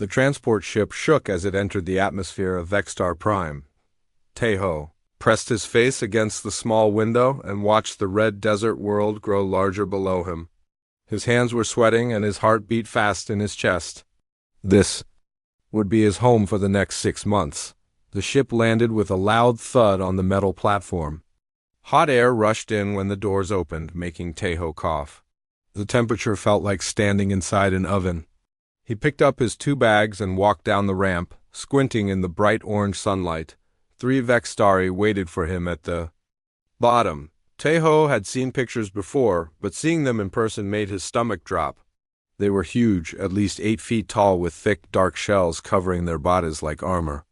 The transport ship shook as it entered the atmosphere of Vexstar Prime. Teho pressed his face against the small window and watched the red desert world grow larger below him. His hands were sweating and his heart beat fast in his chest. This would be his home for the next 6 months. The ship landed with a loud thud on the metal platform. Hot air rushed in when the doors opened, making Teho cough. The temperature felt like standing inside an oven. He picked up his 2 bags and walked down the ramp, squinting in the bright orange sunlight. 3 Vextari waited for him at the bottom. Teho had seen pictures before, but seeing them in person made his stomach drop. They were huge, at least 8 feet tall, with thick, dark shells covering their bodies like armor.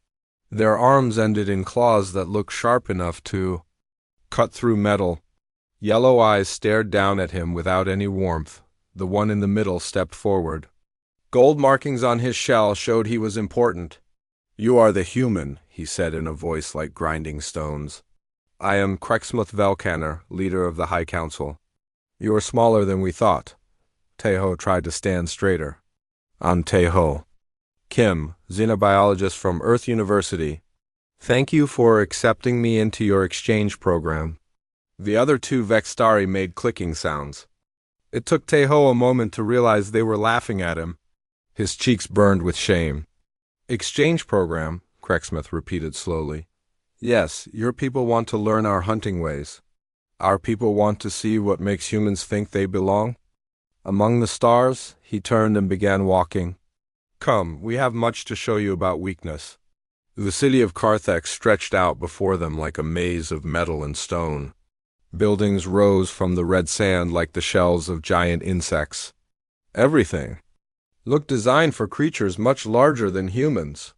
Their arms ended in claws that looked sharp enough to cut through metal. Yellow eyes stared down at him without any warmth. The one in the middle stepped forward. Gold markings on his shell showed he was important. "You are the human," he said in a voice like grinding stones. "I am Krexmuth Velkanner, leader of the High Council. You are smaller than we thought." Teho tried to stand straighter. "I'm Teho. Kim, xenobiologist from Earth University. Thank you for accepting me into your exchange program." The other 2 Vextari made clicking sounds. It took Teho a moment to realize they were laughing at him. His cheeks burned with shame. "Exchange program," Krexmuth repeated slowly. "Yes, your people want to learn our hunting ways. Our people want to see what makes humans think they belong." Among the stars, he turned and began walking. "Come, we have much to show you about weakness." The city of Carthex stretched out before them like a maze of metal and stone. Buildings rose from the red sand like the shells of giant insects. Everything looked designed for creatures much larger than humans.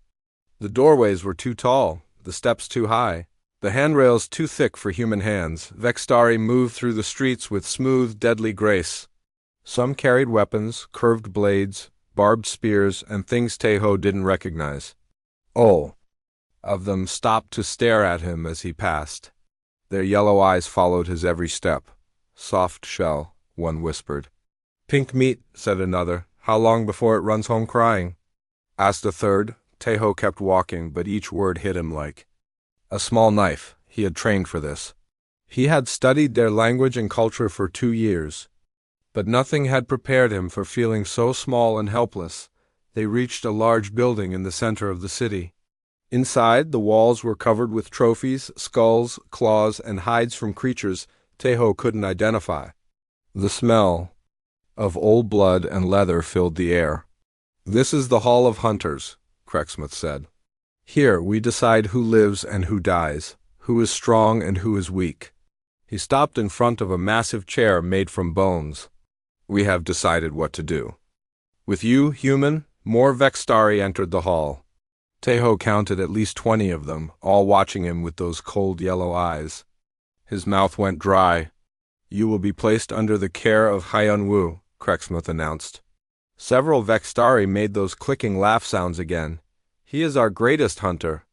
The doorways were too tall, the steps too high, the handrails too thick for human hands. Vextari moved through the streets with smooth, deadly grace. Some carried weapons, curved blades, barbed spears, and things Teho didn't recognize. All of them stopped to stare at him as he passed. Their yellow eyes followed his every step. "Soft shell," one whispered. "Pink meat," said another. "How long before it runs home crying?" asked a third. Teho kept walking, but each word hit him like a small knife. He had trained for this. He had studied their language and culture for 2 years. But nothing had prepared him for feeling so small and helpless. They reached a large building in the center of the city. Inside, the walls were covered with trophies, skulls, claws, and hides from creatures Teho couldn't identify. The smell of old blood and leather filled the air. "This is the Hall of Hunters," Krexmuth said. "Here we decide who lives and who dies, who is strong and who is weak." He stopped in front of a massive chair made from bones. "We have decided what to do. With you, human," more Vextari entered the hall. Teho counted at least 20 of them, all watching him with those cold yellow eyes. His mouth went dry. "You will be placed under the care of Hyun-woo," Krexmuth announced. Several Vextari made those clicking laugh sounds again. "He is our greatest hunter.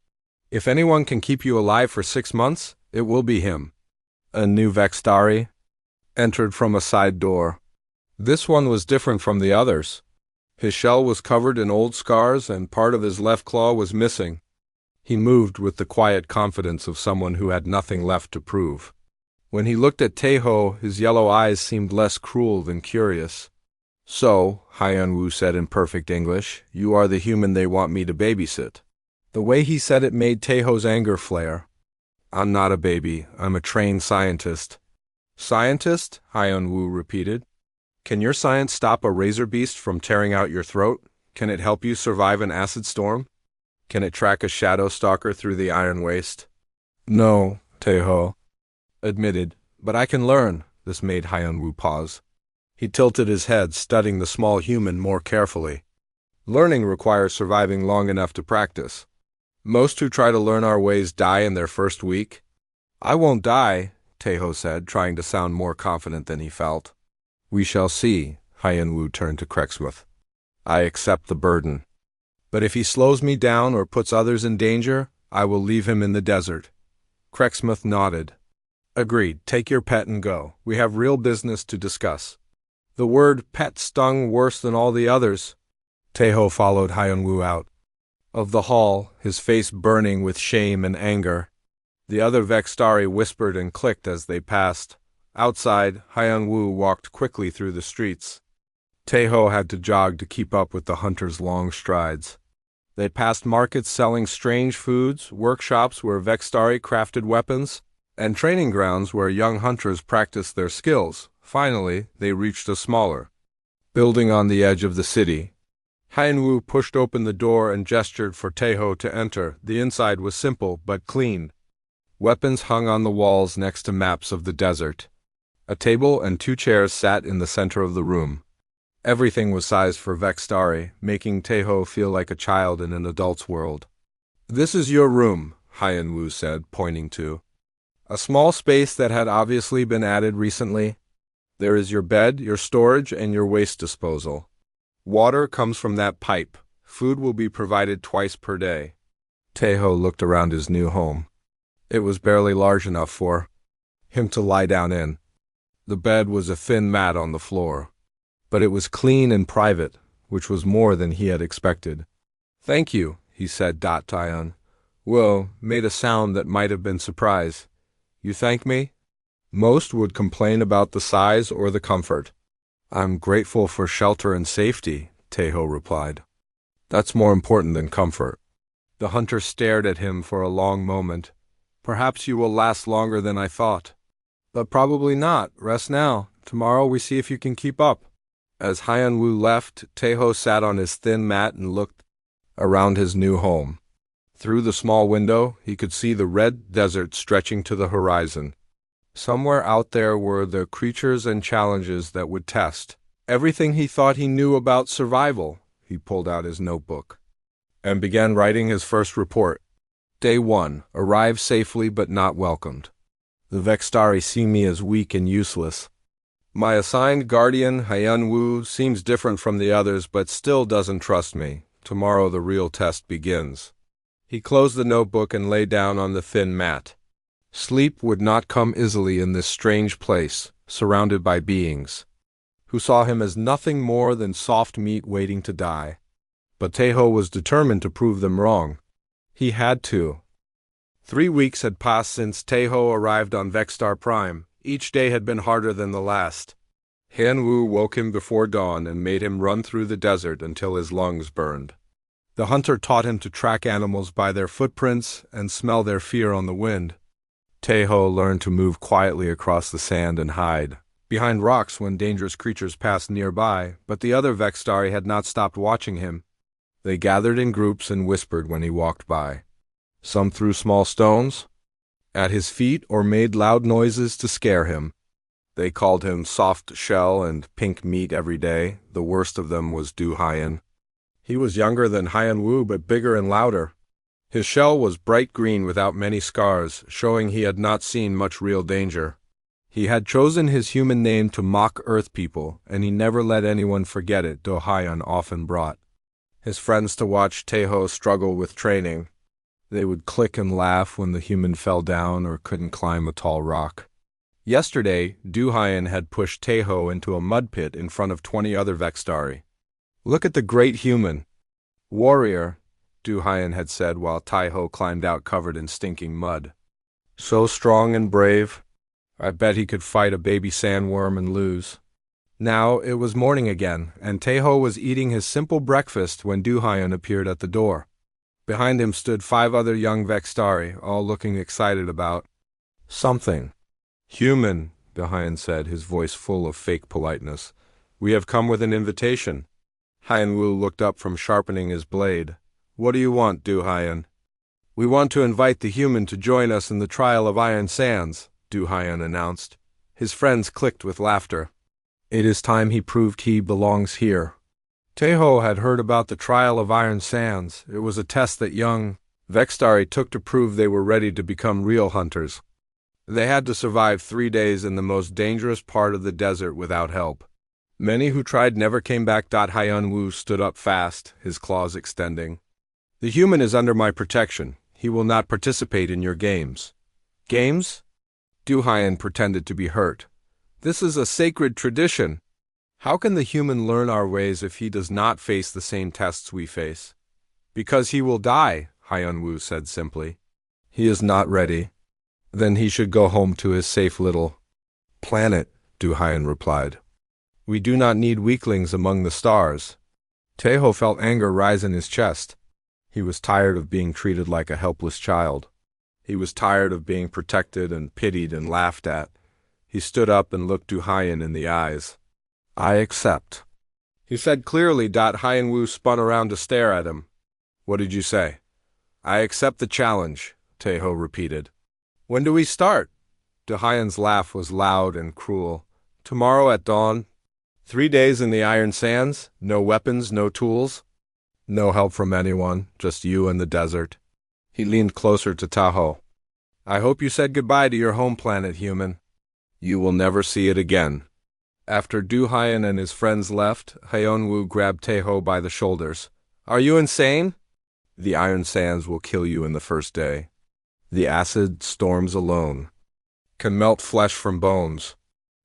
If anyone can keep you alive for 6 months, it will be him." A new Vextari entered from a side door. This one was different from the others. His shell was covered in old scars and part of his left claw was missing. He moved with the quiet confidence of someone who had nothing left to prove. When he looked at Teho, his yellow eyes seemed less cruel than curious. "So," Hyun-woo said in perfect English, "you are the human they want me to babysit." The way he said it made Teho's anger flare. "I'm not a baby. I'm a trained scientist." "Scientist?" Hyun-woo repeated. "Can your science stop a razor beast from tearing out your throat? Can it help you survive an acid storm? Can it track a shadow stalker through the iron waste?" "No," Teho admitted, "but I can learn." This made Hyun-woo pause. He tilted his head, studying the small human more carefully. "Learning requires surviving long enough to practice. Most who try to learn our ways die in their first week." "I won't die," Teho said, trying to sound more confident than he felt. "We shall see." Hyun-woo turned to Krexmuth. "I accept the burden. But if he slows me down or puts others in danger, I will leave him in the desert." Krexmuth nodded. "Agreed. Take your pet and go. We have real business to discuss." The word pet stung worse than all the others. Taeho followed Hyun-woo out of the hall, his face burning with shame and anger. The other Vextari whispered and clicked as they passed. Outside, Hyun-woo walked quickly through the streets. Taeho had to jog to keep up with the hunters' long strides. They passed markets selling strange foods, workshops where Vextari crafted weapons, and training grounds where young hunters practiced their skills. Finally, they reached a smaller building on the edge of the city. Hyun-woo pushed open the door and gestured for Taeho to enter. The inside was simple but clean. Weapons hung on the walls next to maps of the desert. A table and 2 chairs sat in the center of the room. Everything was sized for Vextari, making Taeho feel like a child in an adult's world. "This is your room," Hyun-woo said, pointing to a small space that had obviously been added recently. "There is your bed, your storage, and your waste disposal. Water comes from that pipe. Food will be provided twice per day." Taeho looked around his new home. It was barely large enough for him to lie down in. The bed was a thin mat on the floor, but it was clean and private, which was more than he had expected. "Thank you," he said. Taeyeon Will made a sound that might have been surprise. "You thank me?" Most would complain about the size or the comfort. "I'm grateful for shelter and safety," Taeho replied. "That's more important than comfort." The hunter stared at him for a long moment. "Perhaps you will last longer than I thought." "But probably not. Rest now. Tomorrow we see if you can keep up." As Hyun-woo left, Taeho sat on his thin mat and looked around his new home. Through the small window, he could see the red desert stretching to the horizon. Somewhere out there were the creatures and challenges that would test everything he thought he knew about survival. He pulled out his notebook and began writing his first report. Day 1. Arrived safely but not welcomed. The Vextari see me as weak and useless. My assigned guardian, Hyun-woo, seems different from the others but still doesn't trust me. Tomorrow the real test begins. He closed the notebook and lay down on the thin mat. Sleep would not come easily in this strange place, surrounded by beings who saw him as nothing more than soft meat waiting to die. But Taeho was determined to prove them wrong. He had to. 3 weeks had passed since Taeho arrived on Vexstar Prime. Each day had been harder than the last. Hyun-woo woke him before dawn and made him run through the desert until his lungs burned. The hunter taught him to track animals by their footprints and smell their fear on the wind. Taeho learned to move quietly across the sand and hide behind rocks when dangerous creatures passed nearby, but the other Vextari had not stopped watching him. They gathered in groups and whispered when he walked by. Some threw small stones at his feet or made loud noises to scare him. They called him soft shell and pink meat every day. The worst of them was Do Hyun. He was younger than Hyun-woo but bigger and louder. His shell was bright green without many scars, showing he had not seen much real danger. He had chosen his human name to mock Earth people, and he never let anyone forget it. Do Hyun often brought his friends to watch Taeho struggle with training. They would click and laugh when the human fell down or couldn't climb a tall rock. Yesterday, Do Hyun had pushed Taeho into a mud pit in front of 20 other Vextari. "Look at the great human warrior," Do Hyun had said while Taeho climbed out covered in stinking mud. "So strong and brave. I bet he could fight a baby sandworm and lose." Now it was morning again, and Taeho was eating his simple breakfast when Do Hyun appeared at the door. Behind him stood 5 other young Vextari, all looking excited about something. "Human," Do Hyun said, his voice full of fake politeness. "We have come with an invitation." Hyun-woo looked up from sharpening his blade. "What do you want, Do Hyun?" "We want to invite the human to join us in the trial of Iron Sands," Do Hyun announced. His friends clicked with laughter. It is time he proved he belongs here. Taeho had heard about the trial of Iron Sands. It was a test that young Vextari took to prove they were ready to become real hunters. They had to survive 3 days in the most dangerous part of the desert without help. Many who tried never came back. Hyun-woo stood up fast, his claws extending. "The human is under my protection. He will not participate in your games." "Games?" Do Hyun pretended to be hurt. "This is a sacred tradition." How can the human learn our ways if he does not face the same tests we face? Because he will die, Hyun-woo said simply. He is not ready. Then he should go home to his safe little planet, Do-hyun replied. We do not need weaklings among the stars. Taeho felt anger rise in his chest. He was tired of being treated like a helpless child. He was tired of being protected and pitied and laughed at. He stood up and looked Do-hyun in the eyes. I accept, he said clearly. Hyun-woo spun around to stare at him. What did you say? I accept the challenge, Taeho repeated. When do we start? Do-hyun's laugh was loud and cruel. Tomorrow at dawn. 3 days in the iron sands, no weapons, no tools. No help from anyone, just you and the desert. He leaned closer to Taeho. I hope you said goodbye to your home planet, human. You will never see it again. After Do-hyun and his friends left, Hyun-woo grabbed Taeho by the shoulders. Are you insane? The iron sands will kill you in the first day. The acid storms alone can melt flesh from bones.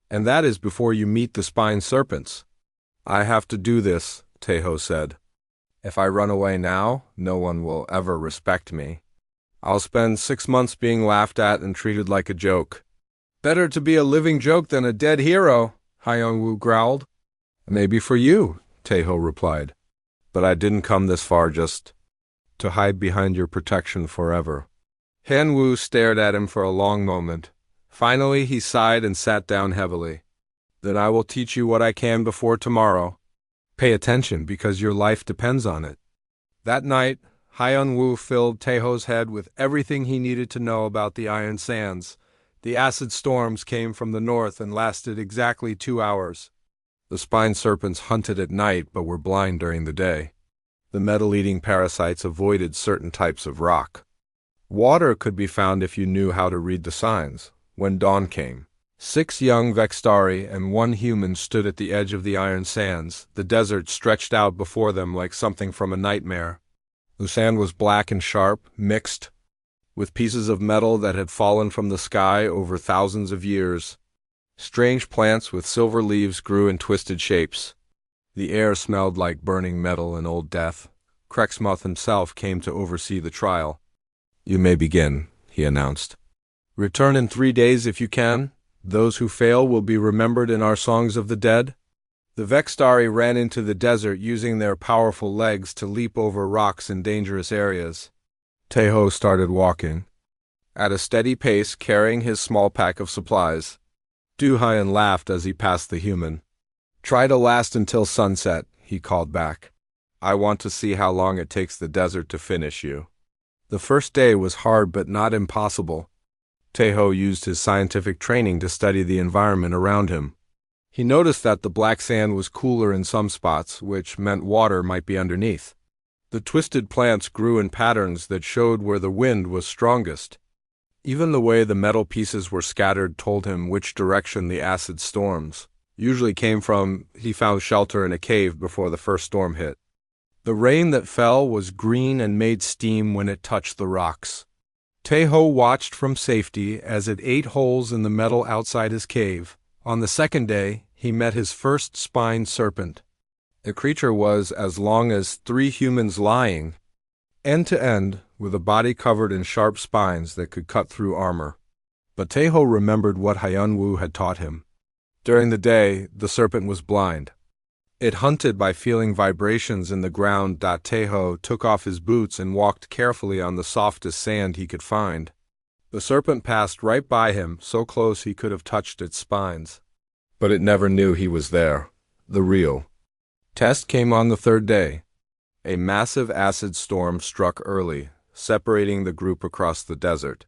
And that is before you meet the spine serpents. I have to do this, Taeho said. If I run away now, no one will ever respect me. I'll spend 6 months being laughed at and treated like a joke. Better to be a living joke than a dead hero, Hyun-woo growled. Maybe for you, Taeho replied. But I didn't come this far just to hide behind your protection forever. Hyun-woo stared at him for a long moment. Finally, he sighed and sat down heavily. Then I will teach you what I can before tomorrow. Pay attention, because your life depends on it. That night, Hyun-woo filled Taeho's head with everything he needed to know about the iron sands. The acid storms came from the north and lasted exactly 2 hours. The spine serpents hunted at night but were blind during the day. The metal-eating parasites avoided certain types of rock. Water could be found if you knew how to read the signs. When dawn came, 6 young Vextari and 1 human stood at the edge of the iron sands. The desert stretched out before them like something from a nightmare. The sand was black and sharp, mixed with pieces of metal that had fallen from the sky over thousands of years. Strange plants with silver leaves grew in twisted shapes. The air smelled like burning metal and old death. Krexmoth himself came to oversee the trial. You may begin, he announced. Return in 3 days if you can. Those who fail will be remembered in our songs of the dead. The Vextari ran into the desert using their powerful legs to leap over rocks in dangerous areas. Taeho started walking, at a steady pace, carrying his small pack of supplies. Do-hyun laughed as he passed the human. Try to last until sunset, he called back. I want to see how long it takes the desert to finish you. The first day was hard but not impossible. Taeho used his scientific training to study the environment around him. He noticed that the black sand was cooler in some spots, which meant water might be underneath. The twisted plants grew in patterns that showed where the wind was strongest. Even the way the metal pieces were scattered told him which direction the acid storms usually came from. He found shelter in a cave before the first storm hit. The rain that fell was green and made steam when it touched the rocks. Taeho watched from safety as it ate holes in the metal outside his cave. On the second day, he met his first spine serpent. The creature was as long as 3 humans lying, end to end, with a body covered in sharp spines that could cut through armor. But Taeho remembered what Hyun-woo had taught him. During the day, the serpent was blind. It hunted by feeling vibrations in the ground. Taeho took off his boots and walked carefully on the softest sand he could find. The serpent passed right by him, so close he could have touched its spines. But it never knew he was there. The real test came on the 3rd day. A massive acid storm struck early, separating the group across the desert.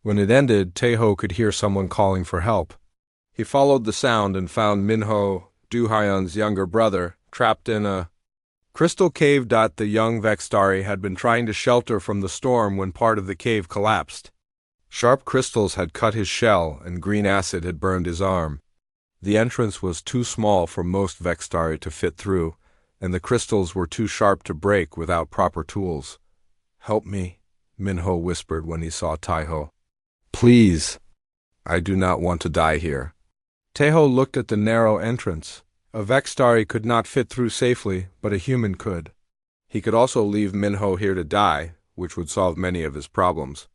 When it ended, Taeho could hear someone calling for help. He followed the sound and found Minho, Do-hyun's younger brother, trapped in a crystal cave. The young Vextari had been trying to shelter from the storm when part of the cave collapsed. Sharp crystals had cut his shell and green acid had burned his arm. The entrance was too small for most Vextari to fit through, and the crystals were too sharp to break without proper tools. Help me, Minho whispered when he saw Taeho. Please. I do not want to die here. Taeho looked at the narrow entrance. A Vextari could not fit through safely, but a human could. He could also leave Minho here to die, which would solve many of his problems.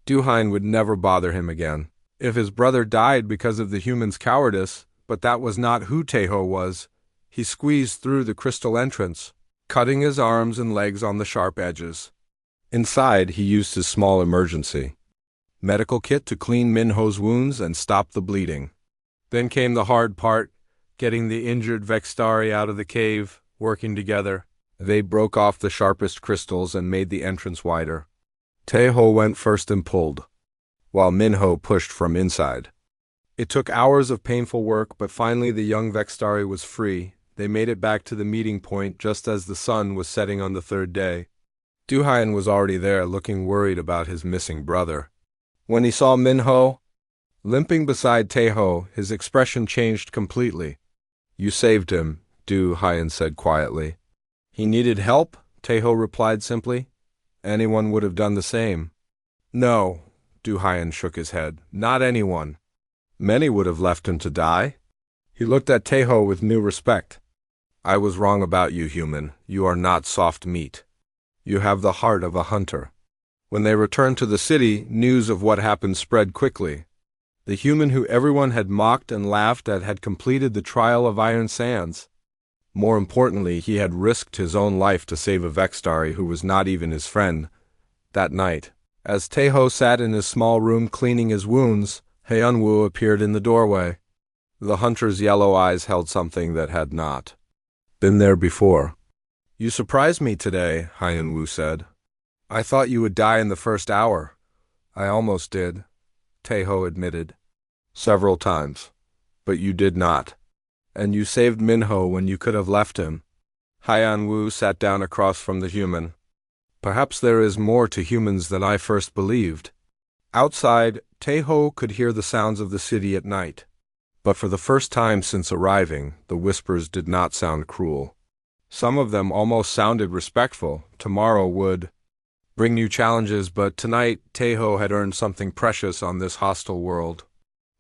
Duhain would never bother him again. If his brother died because of the human's cowardice, but that was not who Teho was, he squeezed through the crystal entrance, cutting his arms and legs on the sharp edges. Inside, he used his small emergency medical kit to clean Minho's wounds and stop the bleeding. Then came the hard part, getting the injured Vextari out of the cave, working together. They broke off the sharpest crystals and made the entrance wider. Teho went first and pulled, while Minho pushed from inside. It took hours of painful work, but finally the young Vextari was free. They made it back to the meeting point just as the sun was setting on the third day. Duhain was already there, looking worried about his missing brother. When he saw Minho limping beside Teho, his expression changed completely. "You saved him," Duhain said quietly. "He needed help," Teho replied simply. "Anyone would have done the same." "No," Duhain shook his head. "Not anyone. Many would have left him to die." He looked at Teho with new respect. "I was wrong about you, human. You are not soft meat. You have the heart of a hunter." When they returned to the city, news of what happened spread quickly. The human who everyone had mocked and laughed at had completed the trial of Iron Sands. More importantly, he had risked his own life to save a Vextari who was not even his friend. That night, as Teho sat in his small room cleaning his wounds, Heianwu appeared in the doorway. The hunter's yellow eyes held something that had not been there before. "You surprised me today," Heianwu said. "I thought you would die in the first hour." "I almost did," Teho admitted. "Several times. But you did not. And you saved Minho when you could have left him." Heianwu sat down across from the human. "Perhaps there is more to humans than I first believed." Outside, Teho could hear the sounds of the city at night. But for the first time since arriving, the whispers did not sound cruel. Some of them almost sounded respectful. Tomorrow would bring new challenges, but tonight Teho had earned something precious on this hostile world.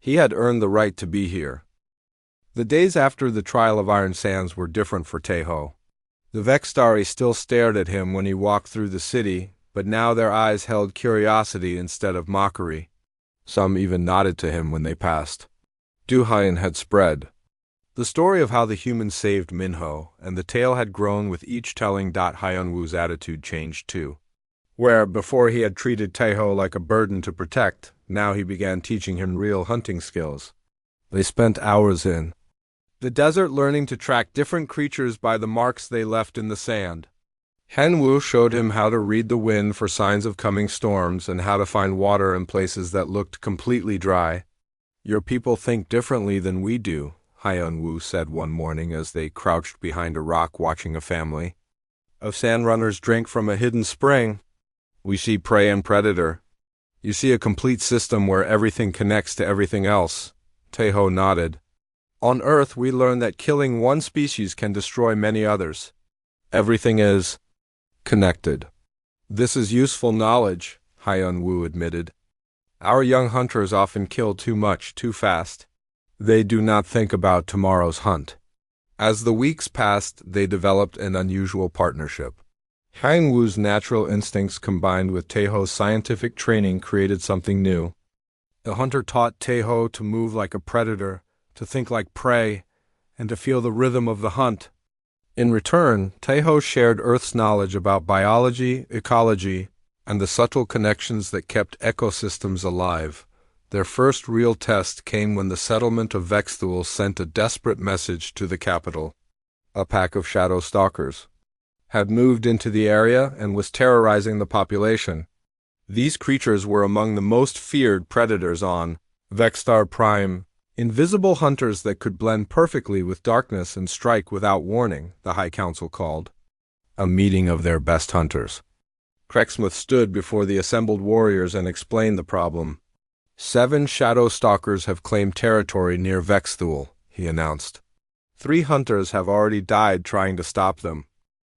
He had earned the right to be here. The days after the trial of Iron Sands were different for Teho. The Vextari still stared at him when he walked through the city, but now their eyes held curiosity instead of mockery. Some even nodded to him when they passed. Duhain had spread the story of how the humans saved Minho, and the tale had grown with each telling. Heianwu's attitude changed too. Where before he had treated Teho like a burden to protect, now he began teaching him real hunting skills. They spent hours in the desert learning to track different creatures by the marks they left in the sand. Heianwu showed him how to read the wind for signs of coming storms and how to find water in places that looked completely dry. "Your people think differently than we do," Heianwu said one morning as they crouched behind a rock watching a family of sand runners drink from a hidden spring. "We see prey and predator. You see a complete system where everything connects to everything else." Teho nodded. "On Earth, we learn that killing one species can destroy many others. Everything is connected." "This is useful knowledge," Heianwu admitted. "Our young hunters often kill too much, too fast. They do not think about tomorrow's hunt." As the weeks passed, they developed an unusual partnership. Heianwu's natural instincts combined with Teho's scientific training created something new. The hunter taught Teho to move like a predator, to think like prey, and to feel the rhythm of the hunt. In return, Teho shared Earth's knowledge about biology, ecology, and the subtle connections that kept ecosystems alive. Their first real test came when the settlement of Vexthul sent a desperate message to the capital. A pack of shadow stalkers had moved into the area and was terrorizing the population. These creatures were among the most feared predators on Vexstar Prime, invisible hunters that could blend perfectly with darkness and strike without warning, the High Council called a meeting of their best hunters. Crexsmith stood before the assembled warriors and explained the problem. 7 shadow stalkers have claimed territory near Vexthul, he announced. 3 hunters have already died trying to stop them.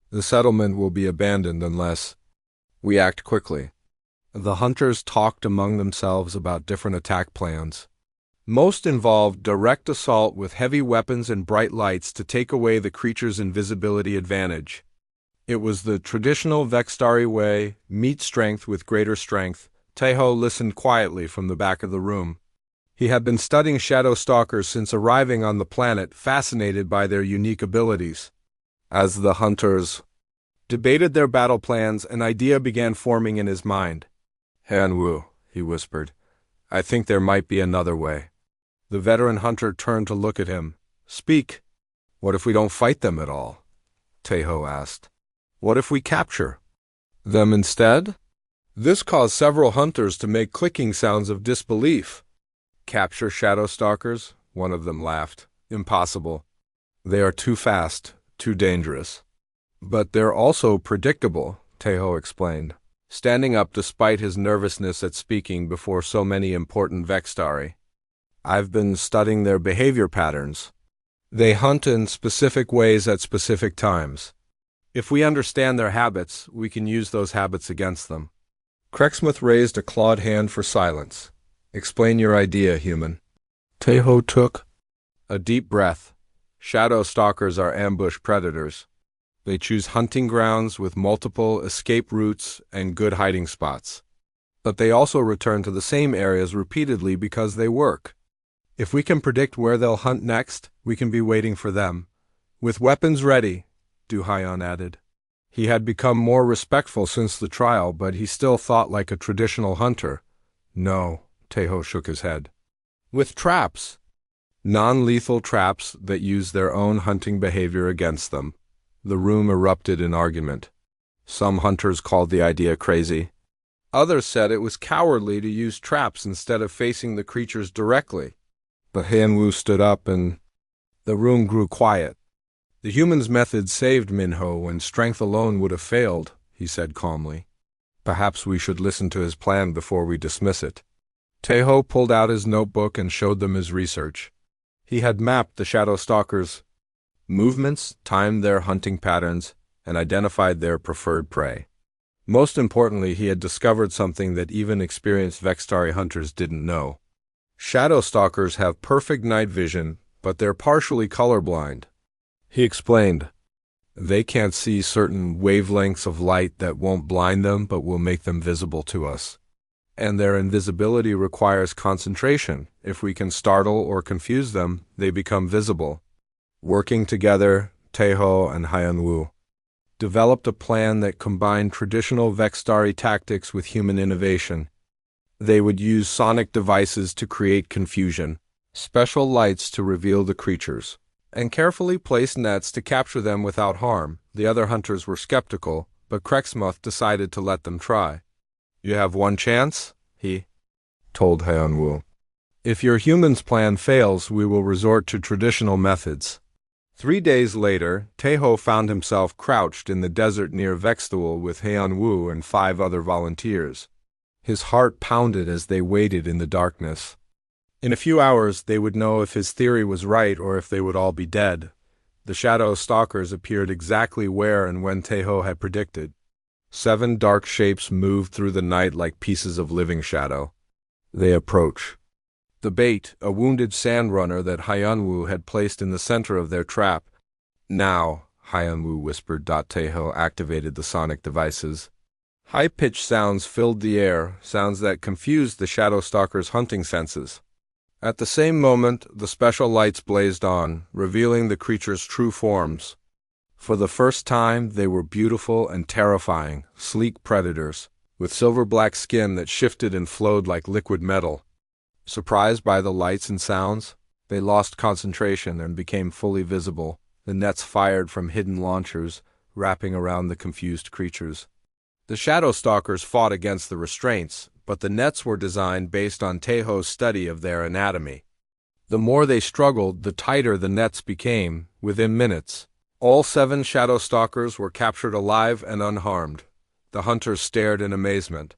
The settlement will be abandoned unless we act quickly. The hunters talked among themselves about different attack plans. Most involved direct assault with heavy weapons and bright lights to take away the creature's invisibility advantage. It was the traditional Vextari way, meet strength with greater strength. Tejo listened quietly from the back of the room. He had been studying shadow stalkers since arriving on the planet, fascinated by their unique abilities. As the hunters debated their battle plans, an idea began forming in his mind. "Hanwu," he whispered, "I think there might be another way." The veteran hunter turned to look at him. "Speak." "What if we don't fight them at all?" Tejo asked. "What if we capture them instead?" This caused several hunters to make clicking sounds of disbelief. "Capture shadow stalkers?" One of them laughed. "Impossible. They are too fast, too dangerous." "But they're also predictable," Tejo explained, standing up despite his nervousness at speaking before so many important Vextari. "I've been studying their behavior patterns. They hunt in specific ways at specific times. If we understand their habits, we can use those habits against them." Crexsmith raised a clawed hand for silence. "Explain your idea, human." Tejo took a deep breath. Shadow stalkers are ambush predators. They choose hunting grounds with multiple escape routes and good hiding spots. But they also return to the same areas repeatedly because they work. If we can predict where they'll hunt next, we can be waiting for them. With weapons ready, Duhayan added. He had become more respectful since the trial, but he still thought like a traditional hunter. "No," Tejo shook his head. "With traps. Non-lethal traps that use their own hunting behavior against them." The room erupted in argument. Some hunters called the idea crazy. Others said it was cowardly to use traps instead of facing the creatures directly. But Hanwu stood up and the room grew quiet. "The human's method saved Minho when strength alone would have failed," he said calmly. "Perhaps we should listen to his plan before we dismiss it." Tejo pulled out his notebook and showed them his research. He had mapped the shadow stalkers' movements, timed their hunting patterns, and identified their preferred prey. Most importantly, he had discovered something that even experienced Vextari hunters didn't know. Shadow stalkers have perfect night vision, but they're partially colorblind. He explained, "They can't see certain wavelengths of light that won't blind them but will make them visible to us. And their invisibility requires concentration. If we can startle or confuse them, they become visible." Working together, Tejo and Hyanwu developed a plan that combined traditional Vextari tactics with human innovation. They would use sonic devices to create confusion, special lights to reveal the creatures, and carefully placed nets to capture them without harm. The other hunters were skeptical, but Crexsmith decided to let them try. "You have one chance," he told Hyanwu. "If your human's plan fails, we will resort to traditional methods." 3 days later, Tejo found himself crouched in the desert near Vexthul with Hyanwu and 5 other volunteers. His heart pounded as they waited in the darkness. In a few hours, they would know if his theory was right or if they would all be dead. The shadow stalkers appeared exactly where and when Tejo had predicted. 7 dark shapes moved through the night like pieces of living shadow. They approach. The bait, a wounded sand runner that Hyanwu had placed in the center of their trap. "Now," Hyanwu whispered. Tejo activated the sonic devices. High-pitched sounds filled the air, sounds that confused the shadow stalker's hunting senses. At the same moment, the special lights blazed on, revealing the creature's true forms. For the first time, they were beautiful and terrifying, sleek predators, with silver-black skin that shifted and flowed like liquid metal. Surprised by the lights and sounds, they lost concentration and became fully visible, the nets fired from hidden launchers, wrapping around the confused creatures. The shadow stalkers fought against the restraints, but the nets were designed based on Tejo's study of their anatomy. The more they struggled, the tighter the nets became. Within minutes, all 7 shadow stalkers were captured alive and unharmed. The hunters stared in amazement.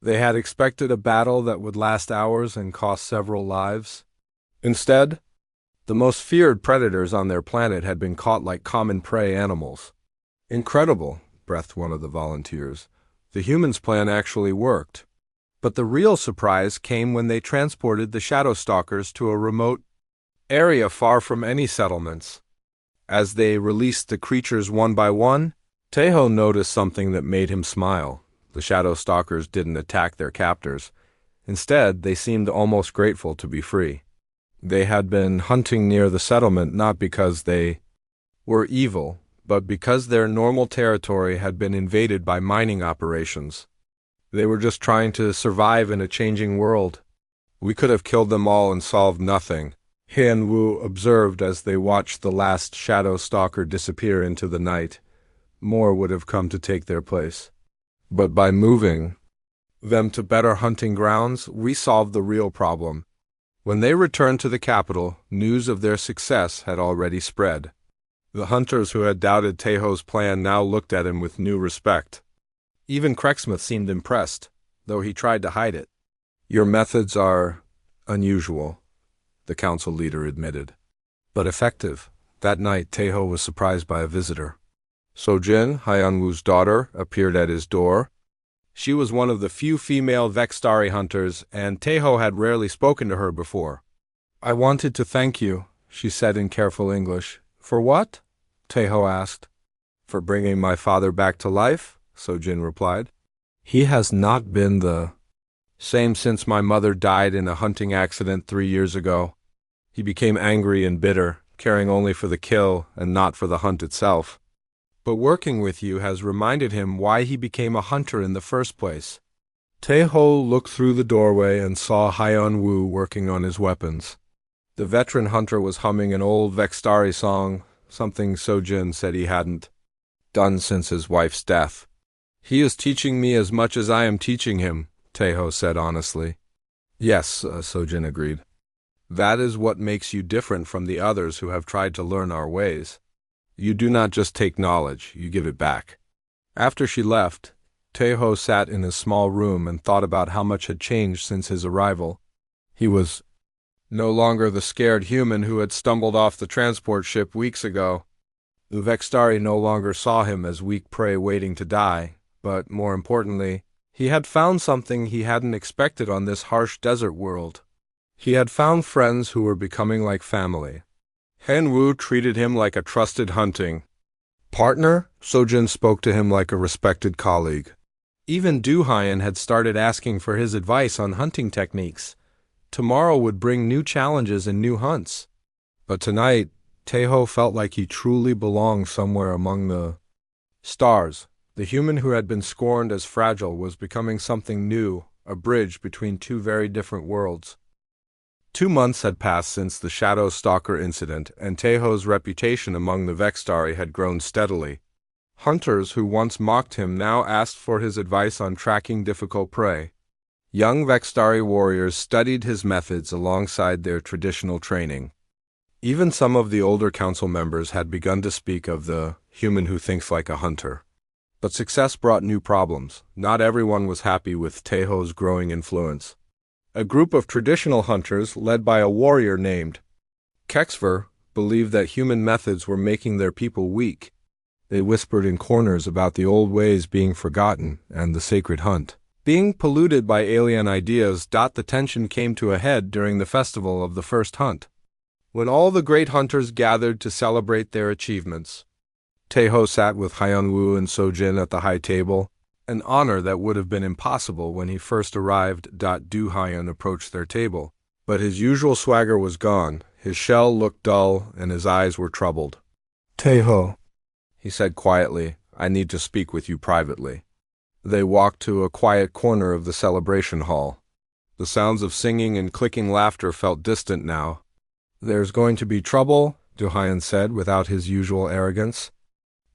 They had expected a battle that would last hours and cost several lives. Instead, the most feared predators on their planet had been caught like common prey animals. "Incredible," breathed one of the volunteers. "The humans' plan actually worked." But the real surprise came when they transported the Shadow Stalkers to a remote area far from any settlements. As they released the creatures one by one, Teho noticed something that made him smile. The Shadow Stalkers didn't attack their captors. Instead, they seemed almost grateful to be free. They had been hunting near the settlement not because they were evil, but because their normal territory had been invaded by mining operations. They were just trying to survive in a changing world. We could have killed them all and solved nothing, Hian Wu observed as they watched the last Shadow Stalker disappear into the night. More would have come to take their place. But by moving them to better hunting grounds, we solved the real problem. When they returned to the capital, news of their success had already spread. The hunters who had doubted Teho's plan now looked at him with new respect. Even Crexmouth seemed impressed, though he tried to hide it. "Your methods are unusual," the council leader admitted, "but effective." That night, Teho was surprised by a visitor. Sojin, Hyanwu's daughter, appeared at his door. She was one of the few female Vextari hunters, and Teho had rarely spoken to her before. "I wanted to thank you," she said in careful English. "For what?" Teho asked. "For bringing my father back to life," Sojin replied. "He has not been the same since my mother died in a hunting accident 3 years ago. He became angry and bitter, caring only for the kill and not for the hunt itself. But working with you has reminded him why he became a hunter in the first place." Teho looked through the doorway and saw Hyan Wu working on his weapons. The veteran hunter was humming an old Vextari song, something Sojin said he hadn't done since his wife's death. "He is teaching me as much as I am teaching him," Teho said honestly. "Yes," Sojin agreed. "That is what makes you different from the others who have tried to learn our ways. You do not just take knowledge, you give it back." After she left, Teho sat in his small room and thought about how much had changed since his arrival. He was no longer the scared human who had stumbled off the transport ship weeks ago. The Vextari no longer saw him as weak prey waiting to die, but more importantly, he had found something he hadn't expected on this harsh desert world. He had found friends who were becoming like family. Hen Wu treated him like a trusted hunting partner. Sojin spoke to him like a respected colleague. Even Du Hyan had started asking for his advice on hunting techniques. Tomorrow would bring new challenges and new hunts. But tonight, Teho felt like he truly belonged somewhere among the stars. The human who had been scorned as fragile was becoming something new, a bridge between two very different worlds. 2 months had passed since the Shadow Stalker incident, and Teho's reputation among the Vextari had grown steadily. Hunters who once mocked him now asked for his advice on tracking difficult prey. Young Vextari warriors studied his methods alongside their traditional training. Even some of the older council members had begun to speak of the human who thinks like a hunter. But success brought new problems. Not everyone was happy with Teho's growing influence. A group of traditional hunters, led by a warrior named Kexver, believed that human methods were making their people weak. They whispered in corners about the old ways being forgotten and the sacred hunt being polluted by alien ideas. The tension came to a head during the festival of the first hunt, when all the great hunters gathered to celebrate their achievements. Teho sat with Hyan Wu and Sojin at the high table, an honor that would have been impossible when he first arrived. Du Hyan approached their table, but his usual swagger was gone. His shell looked dull, and his eyes were troubled. "Teho," he said quietly, "I need to speak with you privately." They walked to a quiet corner of the celebration hall. The sounds of singing and clicking laughter felt distant now. "There's going to be trouble," Du Hyan said without his usual arrogance.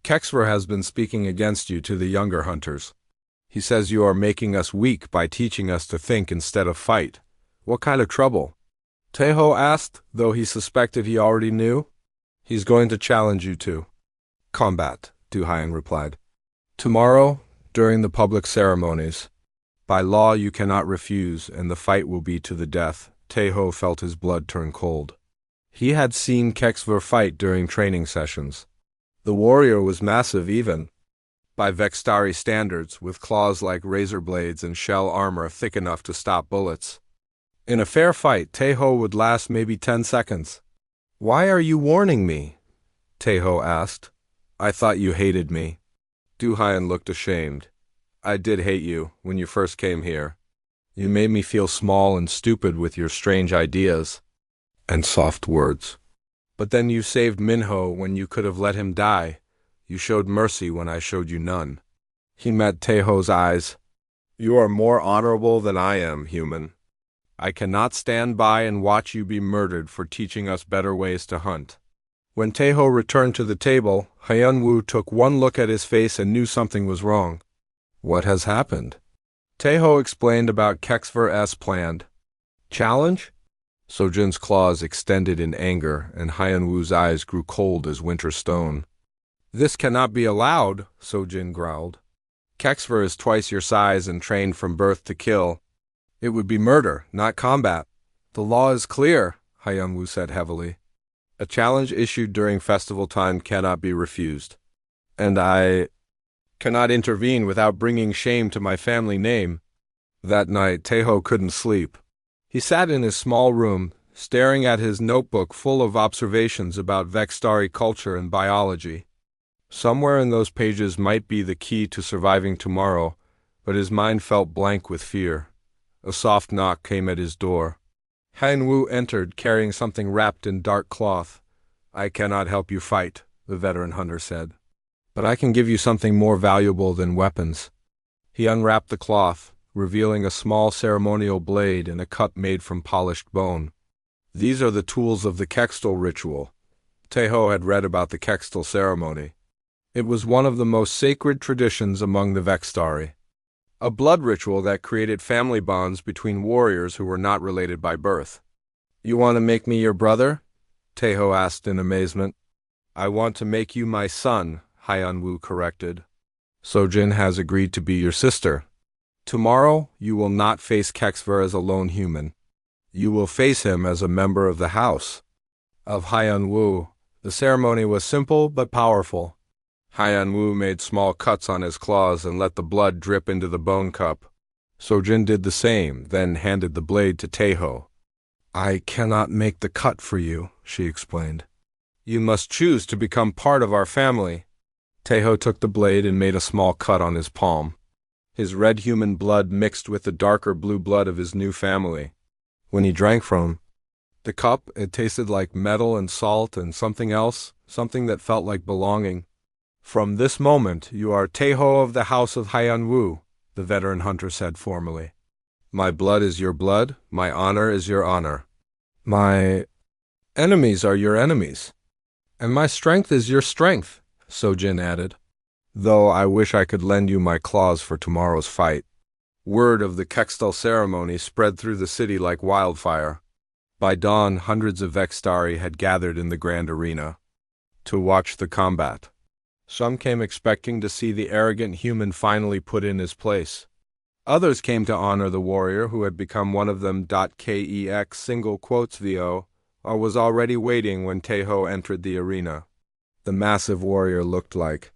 "Kexver has been speaking against you to the younger hunters. He says you are making us weak by teaching us to think instead of fight." "What kind of trouble?" Teho asked, though he suspected he already knew. "He's going to challenge you to combat," Du Hyan replied. "Tomorrow, during the public ceremonies. By law you cannot refuse, and the fight will be to the death." Teho felt his blood turn cold. He had seen Kexver fight during training sessions. The warrior was massive even by Vextari standards, with claws like razor blades and shell armor thick enough to stop bullets. In a fair fight, Teho would last maybe 10 seconds. "Why are you warning me?" Teho asked. "I thought you hated me." Du-Hyan looked ashamed. "I did hate you when you first came here. You made me feel small and stupid with your strange ideas and soft words. But then you saved Minho when you could have let him die. You showed mercy when I showed you none." He met Teho's eyes. "You are more honorable than I am, human. I cannot stand by and watch you be murdered for teaching us better ways to hunt." When Teho returned to the table, Hyan-Woo took one look at his face and knew something was wrong. "What has happened?" Teho explained about Kexver's planned challenge. Sojin's claws extended in anger, and Hyan-Woo's eyes grew cold as winter stone. "This cannot be allowed," Sojin growled. "Kexver is twice your size and trained from birth to kill. It would be murder, not combat." "The law is clear," Hyan-Woo said heavily. "A challenge issued during festival time cannot be refused. And I cannot intervene without bringing shame to my family name." That night, Teho couldn't sleep. He sat in his small room, staring at his notebook full of observations about Vextari culture and biology. Somewhere in those pages might be the key to surviving tomorrow, but his mind felt blank with fear. A soft knock came at his door. Hyan-Woo entered, carrying something wrapped in dark cloth. "I cannot help you fight," the veteran hunter said. "But I can give you something more valuable than weapons." He unwrapped the cloth, revealing a small ceremonial blade and a cup made from polished bone. "These are the tools of the Kextal ritual." Teho had read about the Kextal ceremony. It was one of the most sacred traditions among the Vextari. A blood ritual that created family bonds between warriors who were not related by birth. "You want to make me your brother?" Teho asked in amazement. "I want to make you my son," Hyan-Woo corrected. "Sojin has agreed to be your sister. Tomorrow, you will not face Kexver as a lone human. You will face him as a member of the house of Hyan-Woo." The ceremony was simple but powerful. Hyan-Woo made small cuts on his claws and let the blood drip into the bone cup. Sojin did the same, then handed the blade to Teho. "I cannot make the cut for you," she explained. "You must choose to become part of our family." Teho took the blade and made a small cut on his palm. His red human blood mixed with the darker blue blood of his new family. When he drank from the cup, it tasted like metal and salt and something else, something that felt like belonging. "From this moment, you are Teho of the House of Hyan-Woo," the veteran hunter said formally. "My blood is your blood, my honor is your honor. My enemies are your enemies. And my strength is your strength," Sojin added. "Though I wish I could lend you my claws for tomorrow's fight." Word of the Kextal ceremony spread through the city like wildfire. By dawn, hundreds of Vextari had gathered in the grand arena to watch the combat. Some came expecting to see the arrogant human finally put in his place. Others came to honor the warrior who had become one of them. Kex single quotes VO, or was already waiting when Teho entered the arena. The massive warrior looked like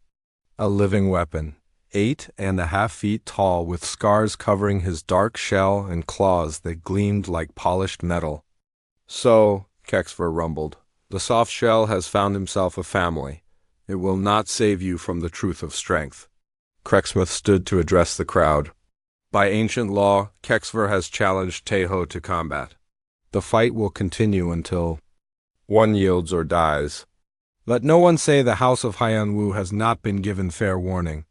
a living weapon, 8.5 feet tall, with scars covering his dark shell and claws that gleamed like polished metal. "So," Kexver rumbled, "the soft shell has found himself a family. It will not save you from the truth of strength." Krexmuth stood to address the crowd. "By ancient law, Kexver has challenged Teho to combat. The fight will continue until one yields or dies. Let no one say the House of Hyan-Woo has not been given fair warning."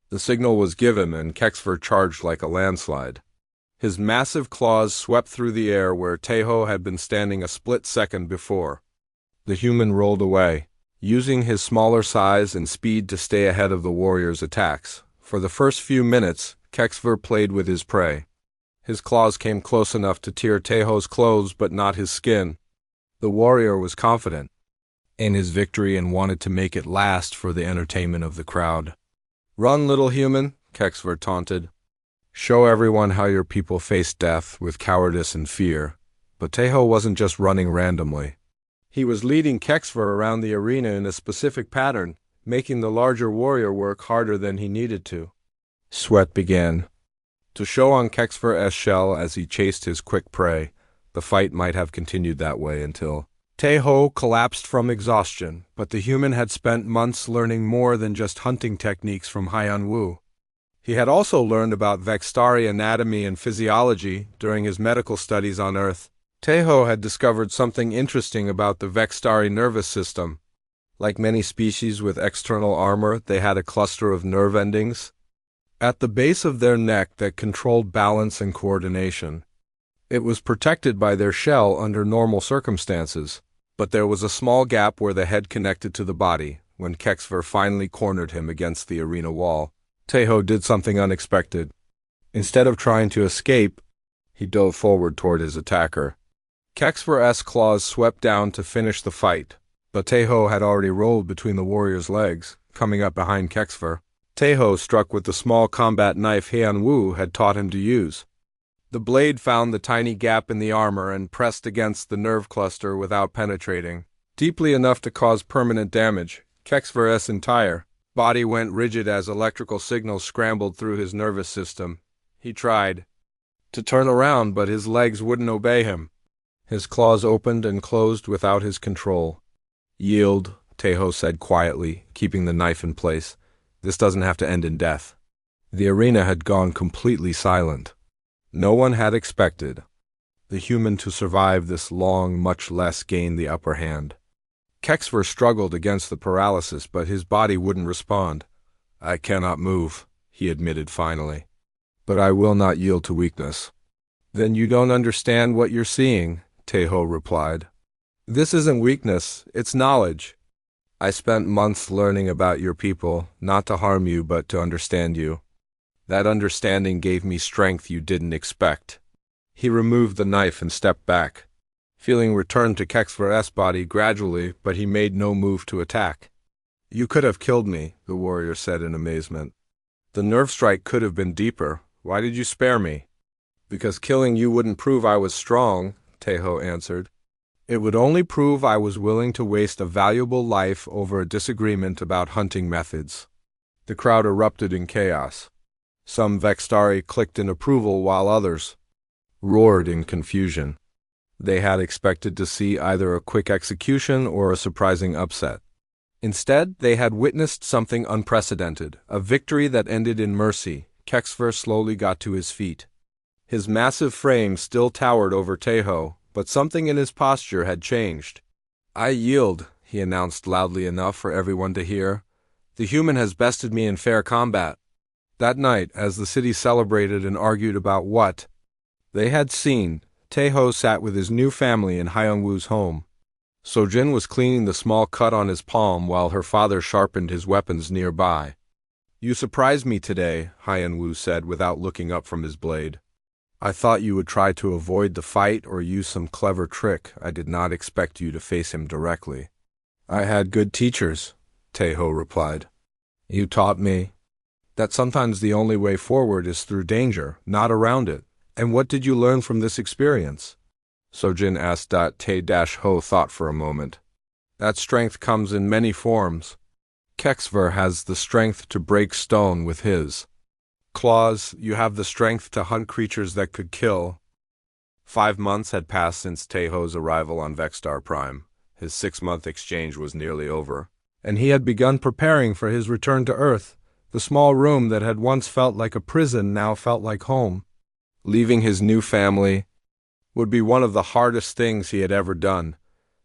The signal was given, and Kexver charged like a landslide. His massive claws swept through the air where Teho had been standing a split second before. The human rolled away, using his smaller size and speed to stay ahead of the warrior's attacks. For the first few minutes, Kexver played with his prey. His claws came close enough to tear Teho's clothes but not his skin. The warrior was confident in his victory and wanted to make it last for the entertainment of the crowd. "Run, little human," Kexver taunted. "Show everyone how your people face death with cowardice and fear." But Teho wasn't just running randomly. He was leading Kexver around the arena in a specific pattern, making the larger warrior work harder than he needed to. Sweat began to show on Kexver's shell as he chased his quick prey. The fight might have continued that way until Taeho collapsed from exhaustion, but the human had spent months learning more than just hunting techniques from Hyeon-woo. He had also learned about Vextari anatomy and physiology during his medical studies on Earth. Taeho had discovered something interesting about the Vextari nervous system. Like many species with external armor, they had a cluster of nerve endings at the base of their neck that controlled balance and coordination. It was protected by their shell under normal circumstances, but there was a small gap where the head connected to the body. When Kexver finally cornered him against the arena wall, Taeho did something unexpected. Instead of trying to escape, he dove forward toward his attacker. Kexver's claws swept down to finish the fight, but Taeho had already rolled between the warrior's legs, coming up behind Kexver. Taeho struck with the small combat knife Hyeon-woo had taught him to use. The blade found the tiny gap in the armor and pressed against the nerve cluster without penetrating deeply enough to cause permanent damage. Kexver's entire body went rigid as electrical signals scrambled through his nervous system. He tried to turn around, but his legs wouldn't obey him. His claws opened and closed without his control. "Yield," Taeho said quietly, keeping the knife in place. "This doesn't have to end in death." The arena had gone completely silent. No one had expected the human to survive this long, much less gain the upper hand. Kexver struggled against the paralysis, but his body wouldn't respond. "I cannot move," he admitted finally. "But I will not yield to weakness." "Then you don't understand what you're seeing," Taeho replied. "This isn't weakness, it's knowledge. I spent months learning about your people, not to harm you but to understand you. That understanding gave me strength you didn't expect." He removed the knife and stepped back. Feeling returned to Kexver's body gradually, but he made no move to attack. "You could have killed me," the warrior said in amazement. "The nerve strike could have been deeper. Why did you spare me?" "Because killing you wouldn't prove I was strong," Taeho answered. "It would only prove I was willing to waste a valuable life over a disagreement about hunting methods." The crowd erupted in chaos. Some Vextari clicked in approval while others roared in confusion. They had expected to see either a quick execution or a surprising upset. Instead, they had witnessed something unprecedented, a victory that ended in mercy. Kexver slowly got to his feet. His massive frame still towered over Taeho, but something in his posture had changed. "I yield," he announced loudly enough for everyone to hear. "The human has bested me in fair combat." That night, as the city celebrated and argued about what they had seen, Taeho sat with his new family in Hyeon-woo's home. Sojin was cleaning the small cut on his palm while her father sharpened his weapons nearby. "You surprised me today," Hyeon-woo said without looking up from his blade. "I thought you would try to avoid the fight or use some clever trick. I did not expect you to face him directly." "I had good teachers," Taeho replied. "You taught me that sometimes the only way forward is through danger, not around it. And what did you learn from this experience?" Sojin asked. Tae-ho thought for a moment. "That strength comes in many forms. Kexver has the strength to break stone with his claws. You have the strength to hunt creatures that could kill." 5 months had passed since Taeho's arrival on Vextar Prime. His 6-month exchange was nearly over, and he had begun preparing for his return to Earth. The small room that had once felt like a prison now felt like home. Leaving his new family would be one of the hardest things he had ever done.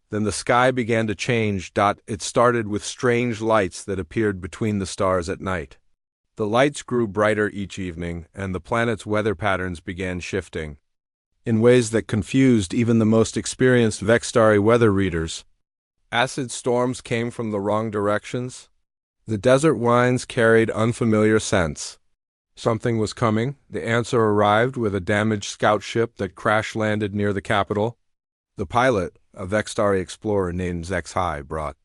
Then the sky began to change. It started with strange lights that appeared between the stars at night. The lights grew brighter each evening, and the planet's weather patterns began shifting in ways that confused even the most experienced Vextari weather readers. Acid storms came from the wrong directions. The desert winds carried unfamiliar scents. Something was coming. The answer arrived with a damaged scout ship that crash-landed near the capital. The pilot, a Vextari explorer named Zexhai, brought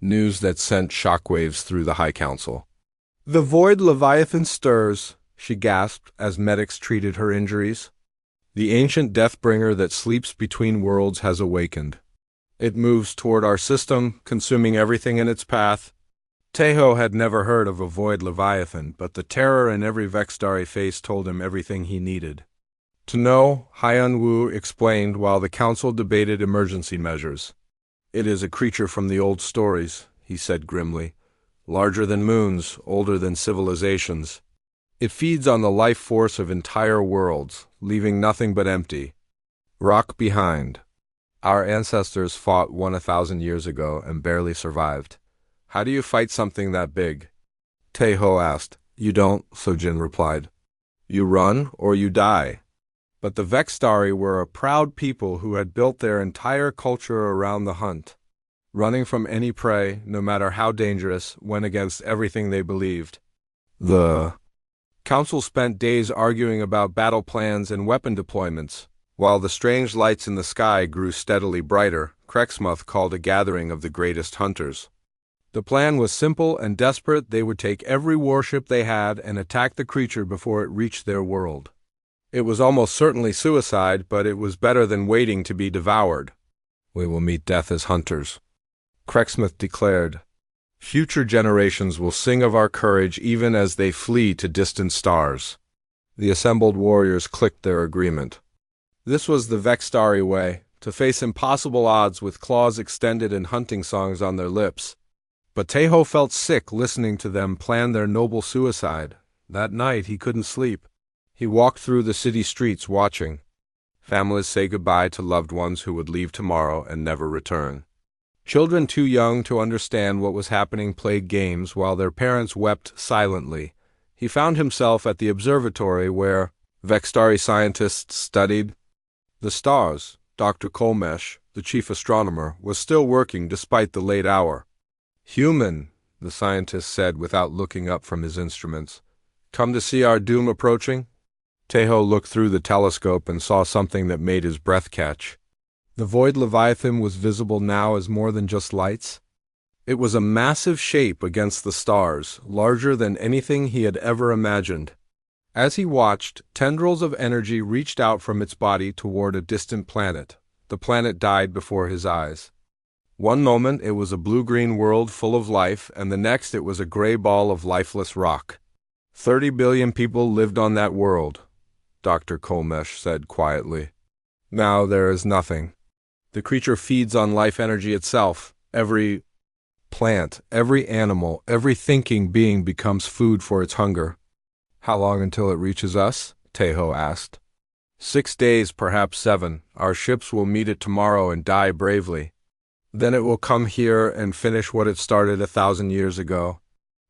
news that sent shockwaves through the High Council. "The void Leviathan stirs," she gasped as medics treated her injuries. "The ancient Deathbringer that sleeps between worlds has awakened. It moves toward our system, consuming everything in its path." Teho had never heard of a void leviathan, but the terror in every Vextari face told him everything he needed to know. Hyun Woo explained while the council debated emergency measures. "It is a creature from the old stories," he said grimly. "Larger than moons, older than civilizations. It feeds on the life force of entire worlds, leaving nothing but empty rock behind. Our ancestors fought 1,000 years ago and barely survived. How do you fight something that big?" Taeho asked. "You don't," Sojin replied. "You run or you die." But the Vextari were a proud people who had built their entire culture around the hunt. Running from any prey, no matter how dangerous, went against everything they believed. The council spent days arguing about battle plans and weapon deployments. While the strange lights in the sky grew steadily brighter, Krexmuth called a gathering of the greatest hunters. The plan was simple and desperate. They would take every warship they had and attack the creature before it reached their world. It was almost certainly suicide, but it was better than waiting to be devoured. "We will meet death as hunters," Krexmuth declared. "Future generations will sing of our courage even as they flee to distant stars." The assembled warriors clicked their agreement. This was the Vextari way, to face impossible odds with claws extended and hunting songs on their lips. But Taeho felt sick listening to them plan their noble suicide. That night he couldn't sleep. He walked through the city streets watching families say goodbye to loved ones who would leave tomorrow and never return. Children too young to understand what was happening played games while their parents wept silently. He found himself at the observatory where Vextari scientists studied the stars. Dr. Kolmesh, the chief astronomer, was still working despite the late hour. "Human," the scientist said without looking up from his instruments. "Come to see our doom approaching?" Taeho looked through the telescope and saw something that made his breath catch. The void leviathan was visible now as more than just lights. It was a massive shape against the stars, larger than anything he had ever imagined. As he watched, tendrils of energy reached out from its body toward a distant planet. The planet died before his eyes. One moment it was a blue-green world full of life, and the next it was a gray ball of lifeless rock. 30 billion people lived on that world, Dr. Kolmesh said quietly. Now there is nothing. The creature feeds on life energy itself. Every plant, every animal, every thinking being becomes food for its hunger. "How long until it reaches us?" Taeho asked. 6 days, perhaps 7. Our ships will meet it tomorrow and die bravely. Then it will come here and finish what it started 1,000 years ago.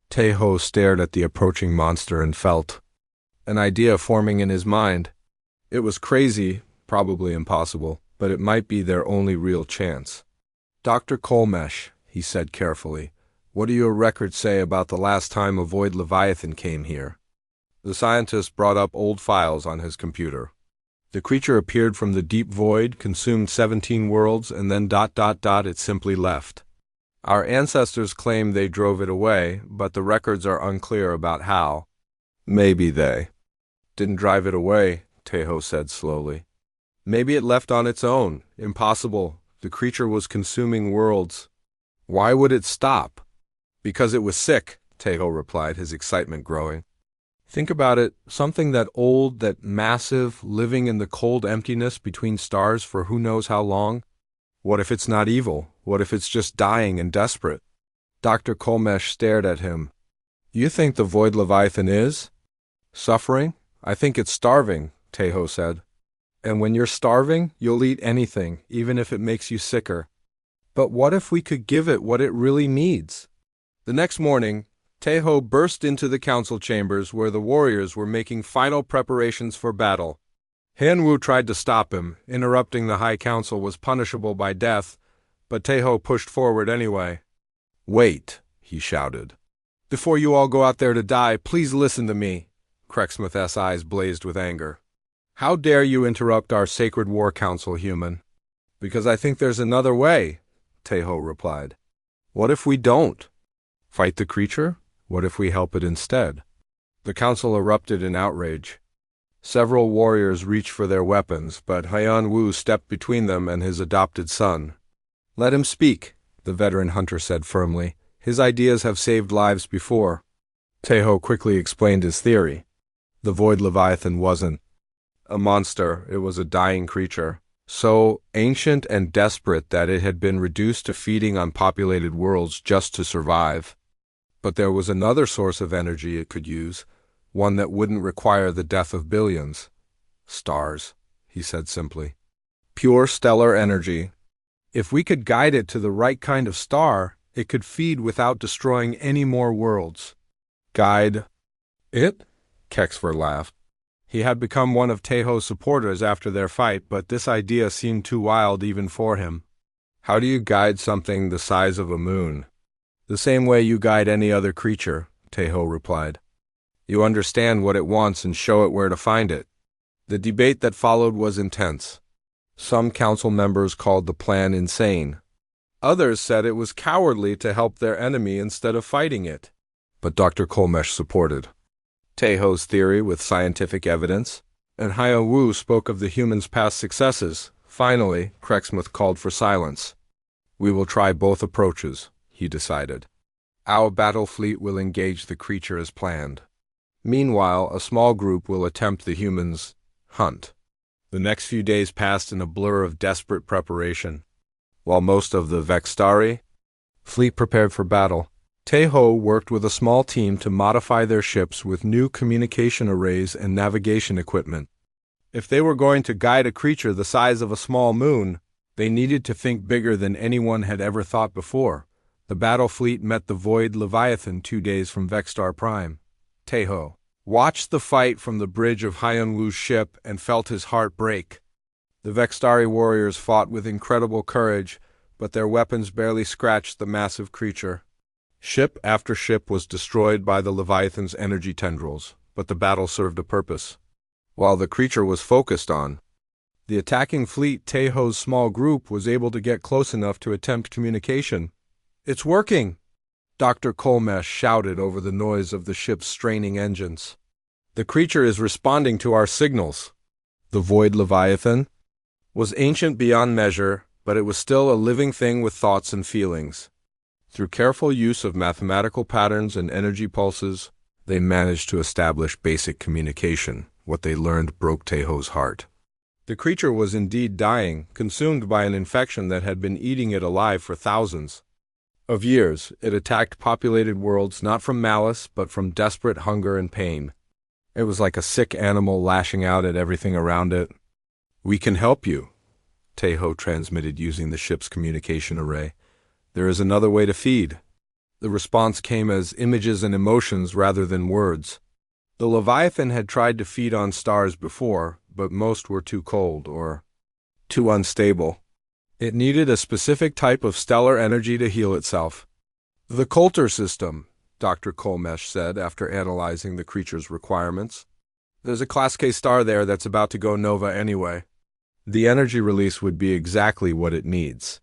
Taeho stared at the approaching monster and felt an idea forming in his mind. It was crazy, probably impossible, but it might be their only real chance. "Dr. Kolmesh," he said carefully, "what do your records say about the last time a void leviathan came here?" The scientist brought up old files on his computer. The creature appeared from the deep void, consumed 17 worlds, and then ... it simply left. Our ancestors claim they drove it away, but the records are unclear about how. "Maybe they didn't drive it away," Taeho said slowly. "Maybe it left on its own. Impossible. The creature was consuming worlds. Why would it stop?" "Because it was sick," Taeho replied, his excitement growing. "Think about it, something that old, that massive, living in the cold emptiness between stars for who knows how long. What if it's not evil? What if it's just dying and desperate?" Dr. Kolmesh stared at him. "You think the void leviathan is suffering?" "I think it's starving," Taeho said. "And when you're starving, you'll eat anything, even if it makes you sicker. But what if we could give it what it really needs?" The next morning, Taeho burst into the council chambers where the warriors were making final preparations for battle. Hanwoo tried to stop him. Interrupting the High Council was punishable by death, but Taeho pushed forward anyway. "Wait," he shouted. "Before you all go out there to die, please listen to me." Krexmuth's eyes blazed with anger. "How dare you interrupt our sacred war council, human?" "Because I think there's another way," Taeho replied. "What if we don't? Fight the creature? What if we help it instead?" The council erupted in outrage. Several warriors reached for their weapons, but Hyun Woo stepped between them and his adopted son. "Let him speak," the veteran hunter said firmly, His ideas have saved lives before. Teho quickly explained his theory. The Void Leviathan wasn't a monster, it was a dying creature, so ancient and desperate that it had been reduced to feeding on populated worlds just to survive. But there was another source of energy it could use, one that wouldn't require the death of billions. Stars, he said simply. Pure stellar energy. If we could guide it to the right kind of star, it could feed without destroying any more worlds. Guide it? Kexver laughed. He had become one of Teho's supporters after their fight, but this idea seemed too wild even for him. How do you guide something the size of a moon? The same way you guide any other creature, Teho replied. You understand what it wants and show it where to find it. The debate that followed was intense. Some council members called the plan insane. Others said it was cowardly to help their enemy instead of fighting it. But Dr. Kolmesh supported Teho's theory with scientific evidence, and Haya Wu spoke of the humans' past successes. Finally, Krexmuth called for silence. We will try both approaches, he decided. Our battle fleet will engage the creature as planned. Meanwhile, a small group will attempt the humans' hunt. The next few days passed in a blur of desperate preparation. While most of the Vextari fleet prepared for battle, Teho worked with a small team to modify their ships with new communication arrays and navigation equipment. If they were going to guide a creature the size of a small moon, they needed to think bigger than anyone had ever thought before. The battle fleet met the Void Leviathan 2 days from Vexstar Prime. Teho watched the fight from the bridge of Hyunwoo's ship and felt his heart break. The Vextari warriors fought with incredible courage, but their weapons barely scratched the massive creature. Ship after ship was destroyed by the Leviathan's energy tendrils, but the battle served a purpose. While the creature was focused on the attacking fleet, Teho's small group was able to get close enough to attempt communication. It's working! Dr. Kolmesh shouted over the noise of the ship's straining engines. The creature is responding to our signals. The Void Leviathan was ancient beyond measure, but it was still a living thing with thoughts and feelings. Through careful use of mathematical patterns and energy pulses, they managed to establish basic communication. What they learned broke Teho's heart. The creature was indeed dying, consumed by an infection that had been eating it alive for thousands of years. It attacked populated worlds not from malice, but from desperate hunger and pain. It was like a sick animal lashing out at everything around it. We can help you, Teho transmitted using the ship's communication array. There is another way to feed. The response came as images and emotions rather than words. The Leviathan had tried to feed on stars before, but most were too cold or too unstable. It needed a specific type of stellar energy to heal itself. The Coulter system, Dr. Kolmesh said after analyzing the creature's requirements. There's a Class K star there that's about to go nova anyway. The energy release would be exactly what it needs.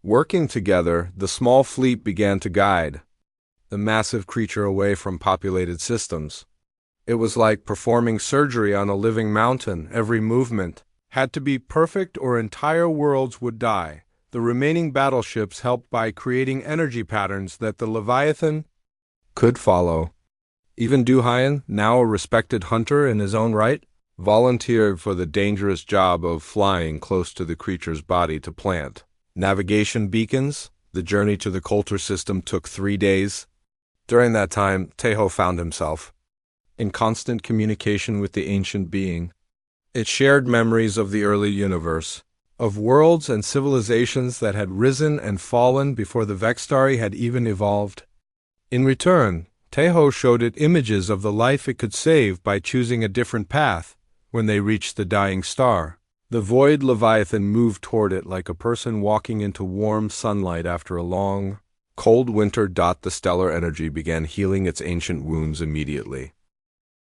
Working together, the small fleet began to guide the massive creature away from populated systems. It was like performing surgery on a living mountain. Every movement had to be perfect or entire worlds would die. The remaining battleships helped by creating energy patterns that the Leviathan could follow. Even Duhayan, now a respected hunter in his own right, volunteered for the dangerous job of flying close to the creature's body to plant navigation beacons. The journey to the Coulter system took 3 days. During that time, Teho found himself in constant communication with the ancient being. It shared memories of the early universe, of worlds and civilizations that had risen and fallen before the Vextari had even evolved. In return, Teho showed it images of the life it could save by choosing a different path. When they reached the dying star, the Void Leviathan moved toward it like a person walking into warm sunlight after a long, cold winter. The stellar energy began healing its ancient wounds immediately.